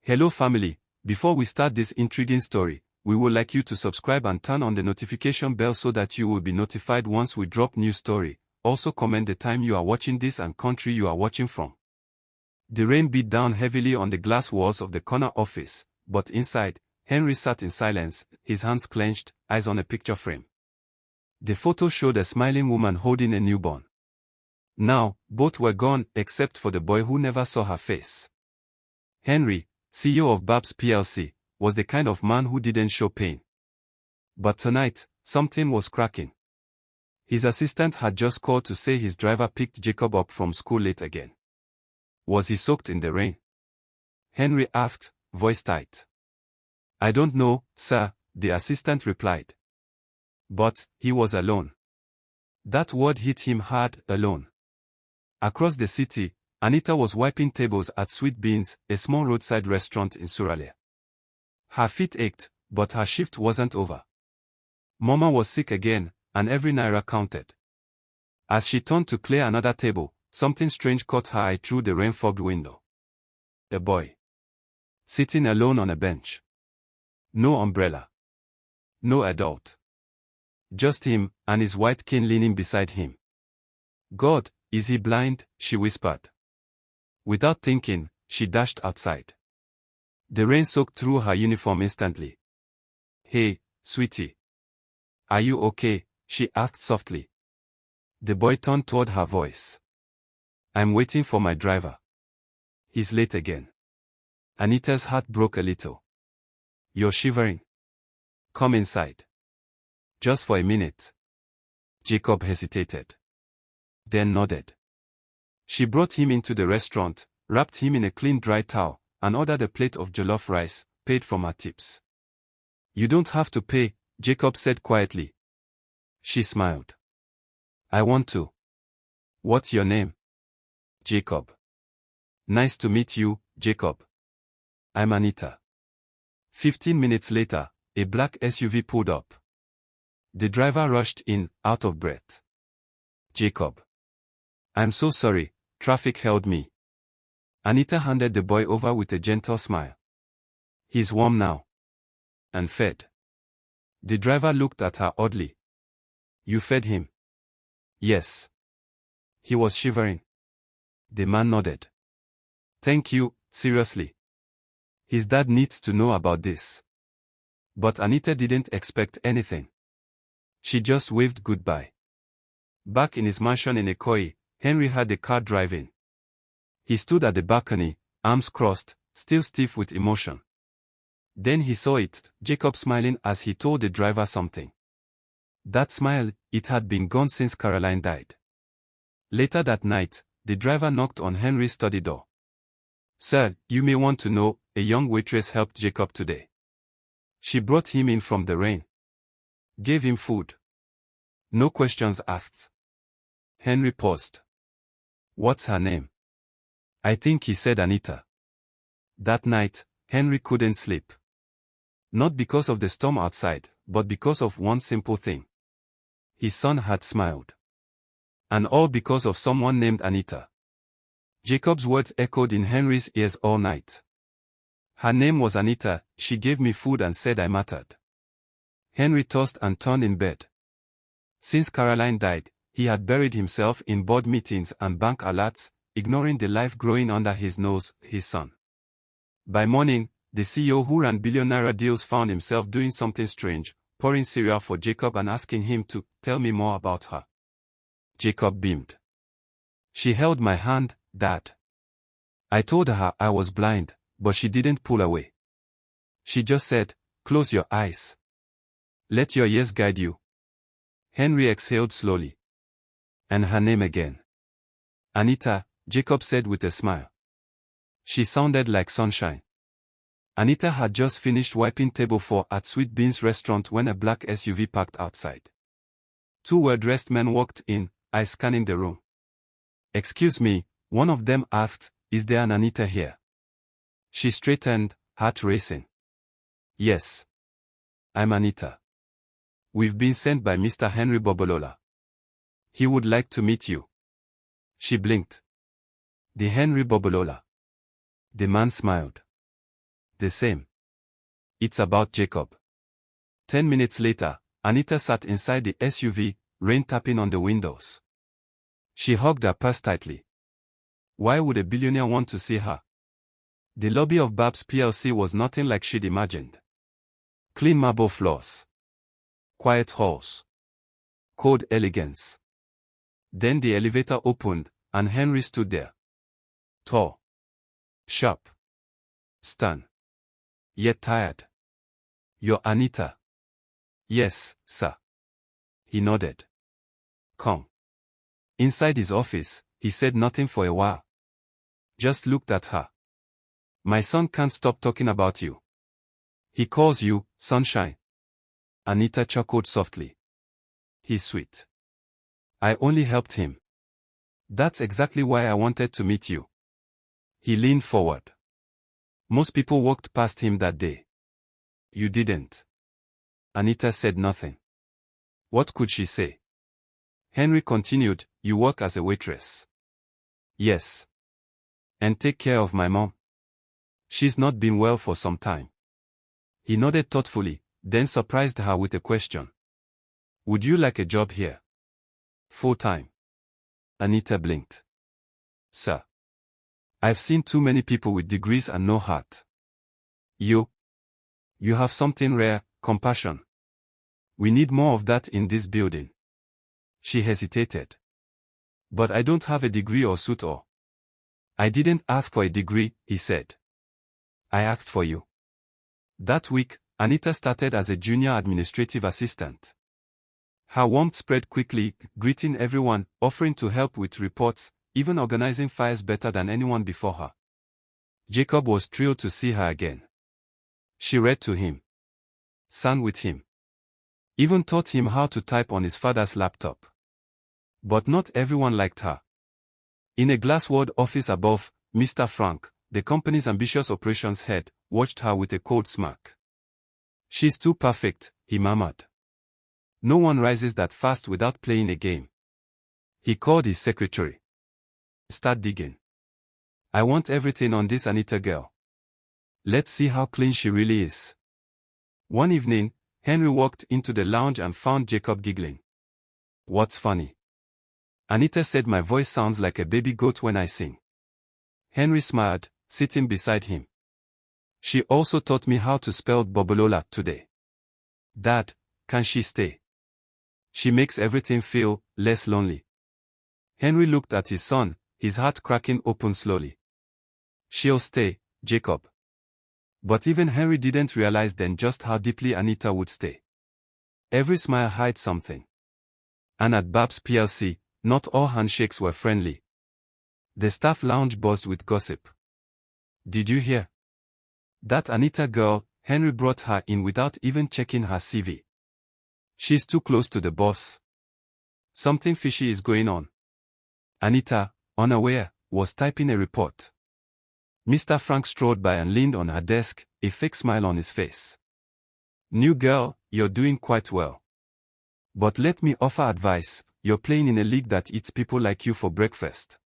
Hello family, before we start this intriguing story, we would like you to subscribe and turn on the notification bell so that you will be notified once we drop new story. Also comment the time you are watching this and country you are watching from. The rain beat down heavily on the glass walls of the corner office, but inside, Henry sat in silence, his hands clenched, eyes on a picture frame. The photo showed a smiling woman holding a newborn. Now, both were gone except for the boy who never saw her face. Henry, CEO of Babs plc, was the kind of man who didn't show pain. But tonight, something was cracking. His assistant had just called to say his driver picked Jacob up from school late again. Was he soaked in the rain? Henry asked, voice tight. I don't know, sir, the assistant replied. But he was alone. That word hit him hard, alone. Across the city, Anita was wiping tables at Sweet Beans, a small roadside restaurant in Suralaya. Her feet ached, but her shift wasn't over. Mama was sick again, and every naira counted. As she turned to clear another table, something strange caught her eye through the rain-fogged window. A boy. Sitting alone on a bench. No umbrella. No adult. Just him, and his white cane leaning beside him. God, is he blind? She whispered. Without thinking, she dashed outside. The rain soaked through her uniform instantly. Hey, sweetie. Are you okay? She asked softly. The boy turned toward her voice. I'm waiting for my driver. He's late again. Anita's heart broke a little. You're shivering. Come inside. Just for a minute. Jacob hesitated. Then nodded. She brought him into the restaurant, wrapped him in a clean dry towel, and ordered a plate of jollof rice, paid from her tips. You don't have to pay, Jacob said quietly. She smiled. I want to. What's your name? Jacob. Nice to meet you, Jacob. I'm Anita. 15 minutes later, a black SUV pulled up. The driver rushed in, out of breath. Jacob. I'm so sorry, traffic held me. Anita handed the boy over with a gentle smile. He's warm now. And fed. The driver looked at her oddly. You fed him? Yes. He was shivering. The man nodded. Thank you, seriously. His dad needs to know about this. But Anita didn't expect anything. She just waved goodbye. Back in his mansion in Ikoyi, Henry had the car driving. He stood at the balcony, arms crossed, still stiff with emotion. Then he saw it, Jacob smiling as he told the driver something. That smile, it had been gone since Caroline died. Later that night, the driver knocked on Henry's study door. Sir, you may want to know, a young waitress helped Jacob today. She brought him in from the rain. Gave him food. No questions asked. Henry paused. What's her name? I think he said Anita. That night, Henry couldn't sleep. Not because of the storm outside, but because of one simple thing. His son had smiled. And all because of someone named Anita. Jacob's words echoed in Henry's ears all night. Her name was Anita, she gave me food and said I mattered. Henry tossed and turned in bed. Since Caroline died, he had buried himself in board meetings and bank alerts, ignoring the life growing under his nose, his son. By morning, the CEO who ran Billionaire deals found himself doing something strange, pouring cereal for Jacob and asking him to tell me more about her. Jacob beamed. She held my hand, Dad. I told her I was blind, but she didn't pull away. She just said, close your eyes. Let your ears guide you. Henry exhaled slowly. And her name again. Anita, Jacob said with a smile. She sounded like sunshine. Anita had just finished wiping table 4 at Sweet Beans restaurant when a black SUV parked outside. 2 well-dressed men walked in, eyes scanning the room. Excuse me, one of them asked, is there an Anita here? She straightened, heart racing. Yes. I'm Anita. We've been sent by Mr. Henry Bobolola. He would like to meet you. She blinked. The Henry Bobolola. The man smiled. The same. It's about Jacob. 10 minutes later, Anita sat inside the SUV, rain tapping on the windows. She hugged her purse tightly. Why would a billionaire want to see her? The lobby of Babs PLC was nothing like she'd imagined. Clean marble floors. Quiet halls. Cold elegance. Then the elevator opened, and Henry stood there. Tall. Sharp. Stern. Yet tired. You're Anita. Yes, sir. He nodded. Come. Inside his office, he said nothing for a while. Just looked at her. My son can't stop talking about you. He calls you, Sunshine. Anita chuckled softly. He's sweet. I only helped him. That's exactly why I wanted to meet you. He leaned forward. Most people walked past him that day. You didn't. Anita said nothing. What could she say? Henry continued, you work as a waitress. Yes. And take care of my mom. She's not been well for some time. He nodded thoughtfully, then surprised her with a question. Would you like a job here? Full-time. Anita blinked. Sir. I've seen too many people with degrees and no heart. You have something rare, compassion. We need more of that in this building. She hesitated. But I don't have a degree or suit or. I didn't ask for a degree, he said. I asked for you. That week, Anita started as a junior administrative assistant. Her warmth spread quickly, greeting everyone, offering to help with reports, even organizing fires better than anyone before her. Jacob was thrilled to see her again. She read to him. Sang with him. Even taught him how to type on his father's laptop. But not everyone liked her. In a glass-walled office above, Mr. Frank, the company's ambitious operations head, watched her with a cold smirk. She's too perfect, he murmured. No one rises that fast without playing a game. He called his secretary. Start digging. I want everything on this Anita girl. Let's see how clean she really is. One evening, Henry walked into the lounge and found Jacob giggling. What's funny? Anita said my voice sounds like a baby goat when I sing. Henry smiled, sitting beside him. She also taught me how to spell Bobolola today. Dad, can she stay? She makes everything feel less lonely. Henry looked at his son, his heart cracking open slowly. She'll stay, Jacob. But even Henry didn't realize then just how deeply Anita would stay. Every smile hides something. And at Babs PLC, not all handshakes were friendly. The staff lounge buzzed with gossip. Did you hear? That Anita girl, Henry brought her in without even checking her CV. She's too close to the boss. Something fishy is going on. Anita, unaware, was typing a report. Mr. Frank strolled by and leaned on her desk, a fake smile on his face. New girl, you're doing quite well. But let me offer advice, you're playing in a league that eats people like you for breakfast.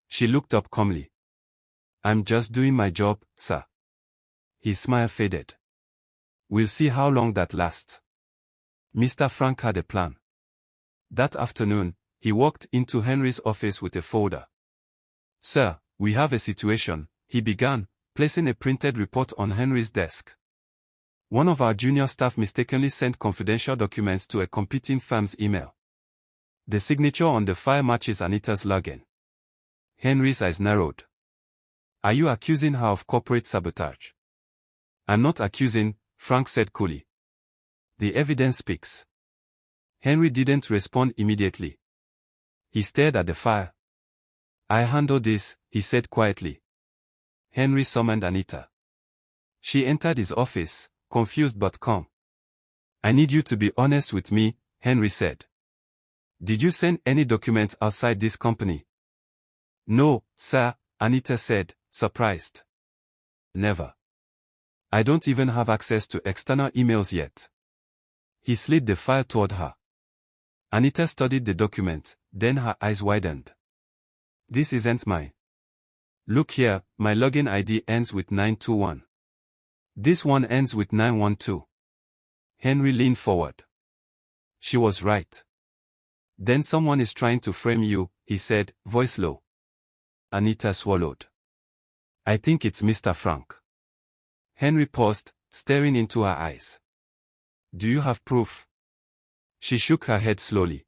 She looked up calmly. I'm just doing my job, sir. His smile faded. We'll see how long that lasts. Mr. Frank had a plan. That afternoon, he walked into Henry's office with a folder. Sir, we have a situation, he began, placing a printed report on Henry's desk. One of our junior staff mistakenly sent confidential documents to a competing firm's email. The signature on the file matches Anita's login. Henry's eyes narrowed. Are you accusing her of corporate sabotage? I'm not accusing, Frank said coolly. The evidence speaks. Henry didn't respond immediately. He stared at the file. I handle this, he said quietly. Henry summoned Anita. She entered his office, confused but calm. I need you to be honest with me, Henry said. Did you send any documents outside this company? No, sir, Anita said, surprised. Never. I don't even have access to external emails yet. He slid the file toward her. Anita studied the document, then her eyes widened. This isn't mine. Look here, my login ID ends with 921. This one ends with 912. Henry leaned forward. She was right. Then someone is trying to frame you, he said, voice low. Anita swallowed. I think it's Mr. Frank. Henry paused, staring into her eyes. Do you have proof? She shook her head slowly.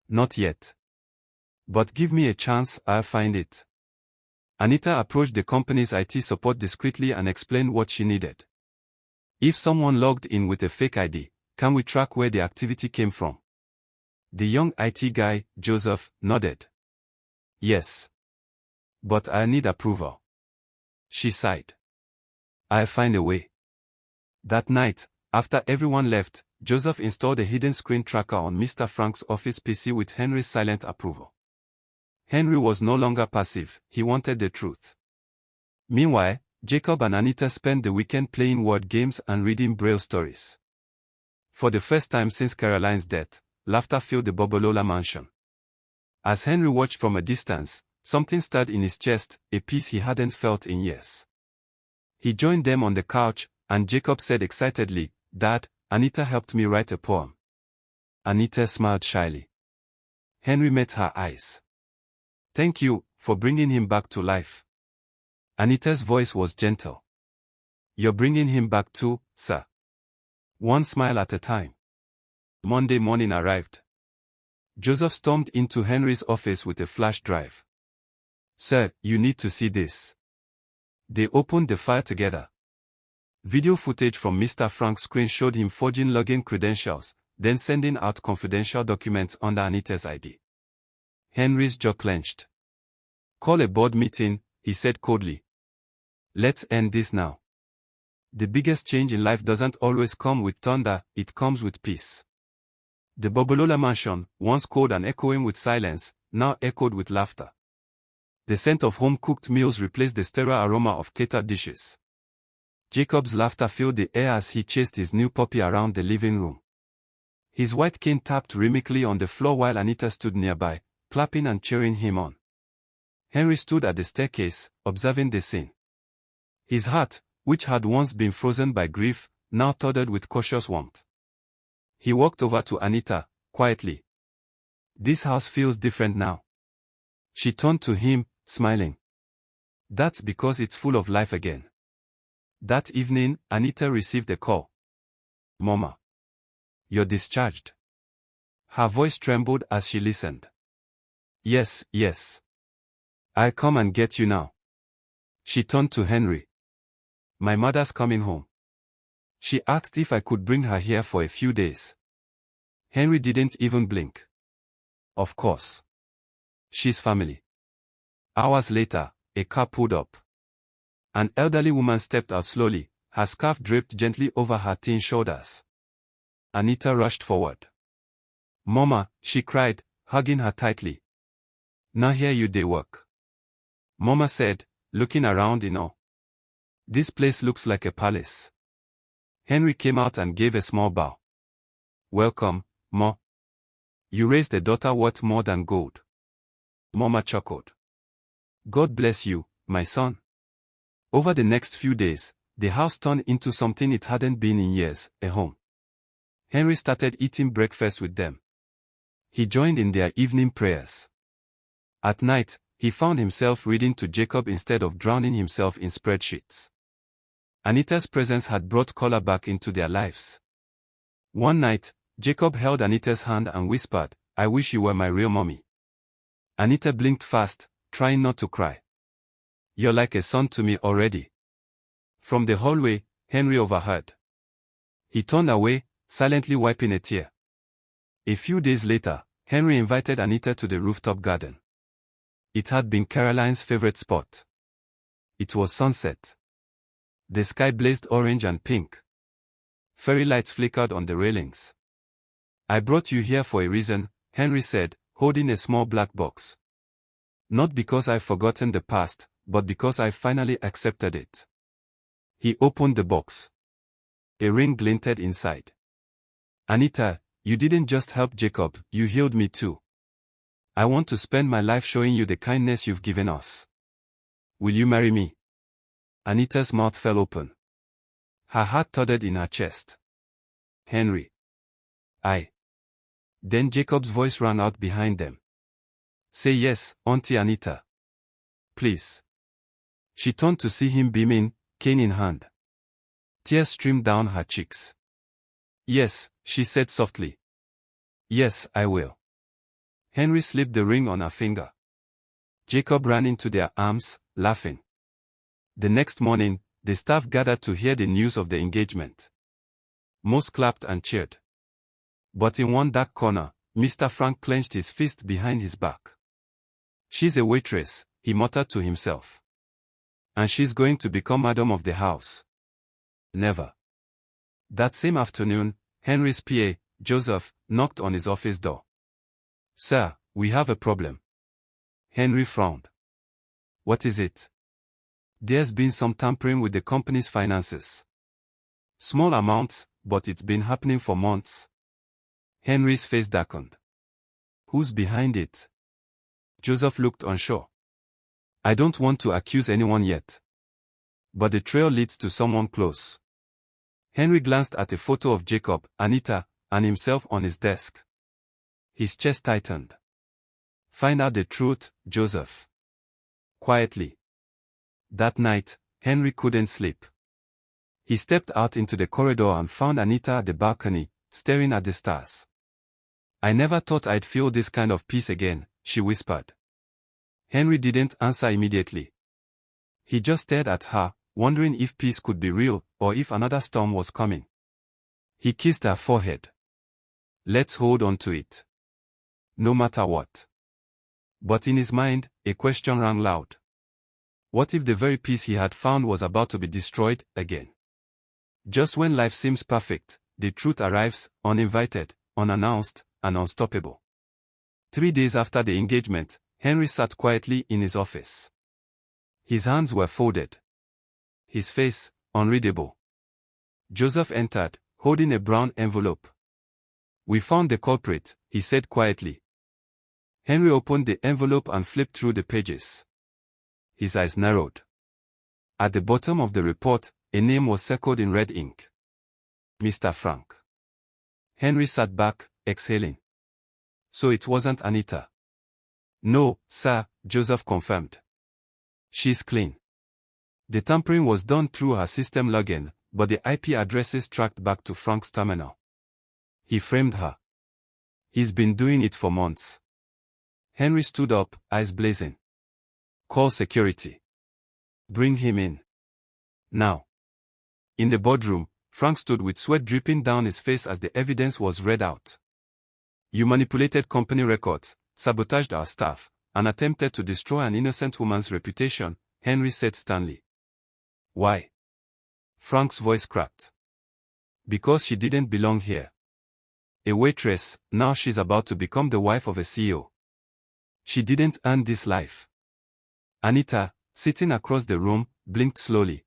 Not yet. But give me a chance, I'll find it. Anita approached the company's IT support discreetly and explained what she needed. If someone logged in with a fake ID, can we track where the activity came from? The young IT guy, Joseph, nodded. Yes. But I need approval. She sighed. I'll find a way. That night, after everyone left, Joseph installed a hidden screen tracker on Mr. Frank's office PC with Henry's silent approval. Henry was no longer passive, he wanted the truth. Meanwhile, Jacob and Anita spent the weekend playing word games and reading Braille stories. For the first time since Caroline's death, laughter filled the Bobolola mansion. As Henry watched from a distance, something stirred in his chest, a peace he hadn't felt in years. He joined them on the couch, and Jacob said excitedly, Dad, Anita helped me write a poem. Anita smiled shyly. Henry met her eyes. Thank you, for bringing him back to life. Anita's voice was gentle. You're bringing him back too, sir. One smile at a time. Monday morning arrived. Joseph stormed into Henry's office with a flash drive. Sir, you need to see this. They opened the file together. Video footage from Mr. Frank's screen showed him forging login credentials, then sending out confidential documents under Anita's ID. Henry's jaw clenched. Call a board meeting, he said coldly. Let's end this now. The biggest change in life doesn't always come with thunder, it comes with peace. The Bobolola mansion, once cold and echoing with silence, now echoed with laughter. The scent of home-cooked meals replaced the sterile aroma of catered dishes. Jacob's laughter filled the air as he chased his new puppy around the living room. His white cane tapped rhythmically on the floor while Anita stood nearby, clapping and cheering him on. Henry stood at the staircase, observing the scene. His heart, which had once been frozen by grief, now thundered with cautious warmth. He walked over to Anita, quietly. This house feels different now. She turned to him, smiling. That's because it's full of life again. That evening, Anita received a call. Mama. You're discharged. Her voice trembled as she listened. Yes, yes. I'll come and get you now. She turned to Henry. My mother's coming home. She asked if I could bring her here for a few days. Henry didn't even blink. Of course. She's family. Hours later, a car pulled up. An elderly woman stepped out slowly, her scarf draped gently over her thin shoulders. Anita rushed forward. Mama, she cried, hugging her tightly. Now here you dey work. Mama said, looking around in awe. This place looks like a palace. Henry came out and gave a small bow. Welcome, Ma. You raised a daughter worth more than gold. Mama chuckled. God bless you, my son. Over the next few days, the house turned into something it hadn't been in years, a home. Henry started eating breakfast with them. He joined in their evening prayers. At night, he found himself reading to Jacob instead of drowning himself in spreadsheets. Anita's presence had brought color back into their lives. One night, Jacob held Anita's hand and whispered, I wish you were my real mommy. Anita blinked fast, trying not to cry. You're like a son to me already. From the hallway, Henry overheard. He turned away, silently wiping a tear. A few days later, Henry invited Anita to the rooftop garden. It had been Caroline's favorite spot. It was sunset. The sky blazed orange and pink. Fairy lights flickered on the railings. I brought you here for a reason, Henry said, holding a small black box. Not because I've forgotten the past, but because I finally accepted it. He opened the box. A ring glinted inside. Anita, you didn't just help Jacob, you healed me too. I want to spend my life showing you the kindness you've given us. Will you marry me? Anita's mouth fell open. Her heart thudded in her chest. Henry. I. Then Jacob's voice rang out behind them. Say yes, Auntie Anita. Please. She turned to see him beaming, cane in hand. Tears streamed down her cheeks. Yes, she said softly. Yes, I will. Henry slipped the ring on her finger. Jacob ran into their arms, laughing. The next morning, the staff gathered to hear the news of the engagement. Most clapped and cheered. But in one dark corner, Mr. Frank clenched his fist behind his back. She's a waitress, he muttered to himself. And she's going to become madam of the house. Never. That same afternoon, Henry's PA, Joseph, knocked on his office door. Sir, we have a problem. Henry frowned. What is it? There's been some tampering with the company's finances. Small amounts, but it's been happening for months. Henry's face darkened. Who's behind it? Joseph looked unsure. I don't want to accuse anyone yet. But the trail leads to someone close. Henry glanced at a photo of Jacob, Anita, and himself on his desk. His chest tightened. Find out the truth, Joseph. Quietly. That night, Henry couldn't sleep. He stepped out into the corridor and found Anita at the balcony, staring at the stars. I never thought I'd feel this kind of peace again, she whispered. Henry didn't answer immediately. He just stared at her, wondering if peace could be real, or if another storm was coming. He kissed her forehead. Let's hold on to it. No matter what. But in his mind, a question rang loud. What if the very peace he had found was about to be destroyed again? Just when life seems perfect, the truth arrives, uninvited, unannounced, and unstoppable. 3 days after the engagement, Henry sat quietly in his office. His hands were folded. His face, unreadable. Joseph entered, holding a brown envelope. We found the culprit, he said quietly. Henry opened the envelope and flipped through the pages. His eyes narrowed. At the bottom of the report, a name was circled in red ink. Mr. Frank. Henry sat back, exhaling. So it wasn't Anita. No, sir, Joseph confirmed. She's clean. The tampering was done through her system login, but the IP addresses tracked back to Frank's terminal. He framed her. He's been doing it for months. Henry stood up, eyes blazing. Call security. Bring him in. Now. In the boardroom, Frank stood with sweat dripping down his face as the evidence was read out. You manipulated company records, sabotaged our staff, and attempted to destroy an innocent woman's reputation, Henry said sternly. Why? Frank's voice cracked. Because she didn't belong here. A waitress, now she's about to become the wife of a CEO. She didn't earn this life. Anita, sitting across the room, blinked slowly.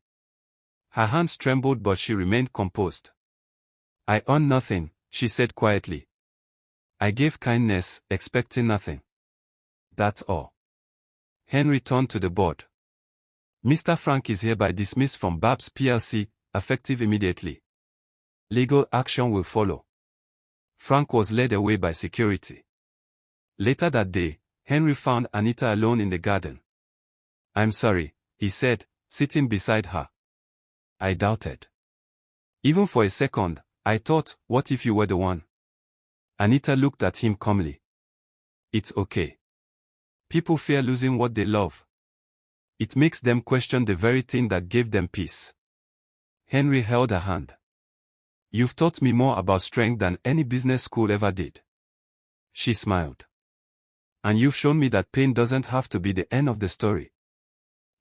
Her hands trembled but she remained composed. I earned nothing, she said quietly. I gave kindness, expecting nothing. That's all. Henry turned to the board. Mr. Frank is hereby dismissed from Babs plc, effective immediately. Legal action will follow. Frank was led away by security. Later that day, Henry found Anita alone in the garden. I'm sorry, he said, sitting beside her. I doubted. Even for a second, I thought, what if you were the one? Anita looked at him calmly. It's okay. People fear losing what they love. It makes them question the very thing that gave them peace. Henry held her hand. You've taught me more about strength than any business school ever did. She smiled. And you've shown me that pain doesn't have to be the end of the story.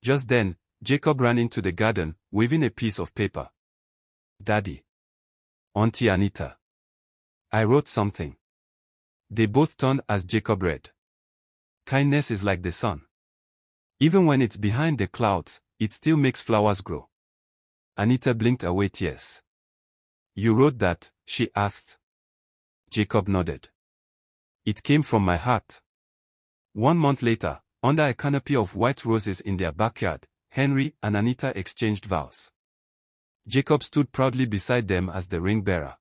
Just then, Jacob ran into the garden, waving a piece of paper. Daddy. Auntie Anita. I wrote something. They both turned as Jacob read. Kindness is like the sun. Even when it's behind the clouds, it still makes flowers grow. Anita blinked away tears. You wrote that, she asked. Jacob nodded. It came from my heart. 1 month later, under a canopy of white roses in their backyard, Henry and Anita exchanged vows. Jacob stood proudly beside them as the ring bearer.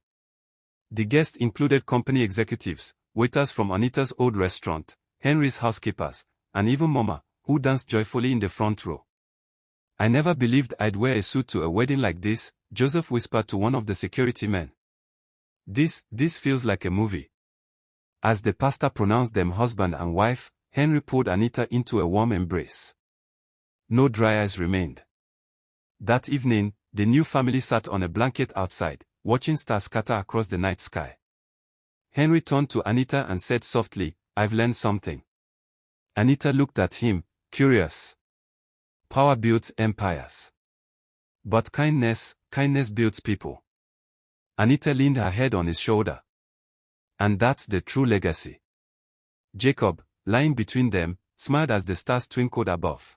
The guests included company executives, waiters from Anita's old restaurant, Henry's housekeepers, and even Mama, who danced joyfully in the front row. "I never believed I'd wear a suit to a wedding like this," Joseph whispered to one of the security men. This feels like a movie." As the pastor pronounced them husband and wife, Henry pulled Anita into a warm embrace. No dry eyes remained. That evening, the new family sat on a blanket outside, watching stars scatter across the night sky. Henry turned to Anita and said softly, "I've learned something." Anita looked at him, curious. "Power builds empires. But kindness builds people." Anita leaned her head on his shoulder. "And that's the true legacy." Jacob, lying between them, smiled as the stars twinkled above.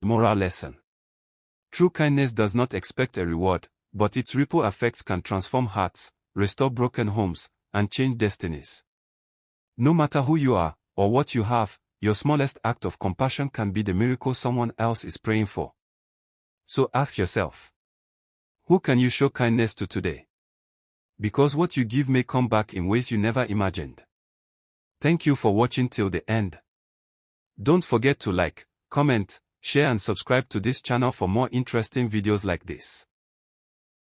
Moral lesson. True kindness does not expect a reward, but its ripple effects can transform hearts, restore broken homes, and change destinies. No matter who you are, or what you have, your smallest act of compassion can be the miracle someone else is praying for. So ask yourself, who can you show kindness to today? Because what you give may come back in ways you never imagined. Thank you for watching till the end. Don't forget to like, comment, share and subscribe to this channel for more interesting videos like this.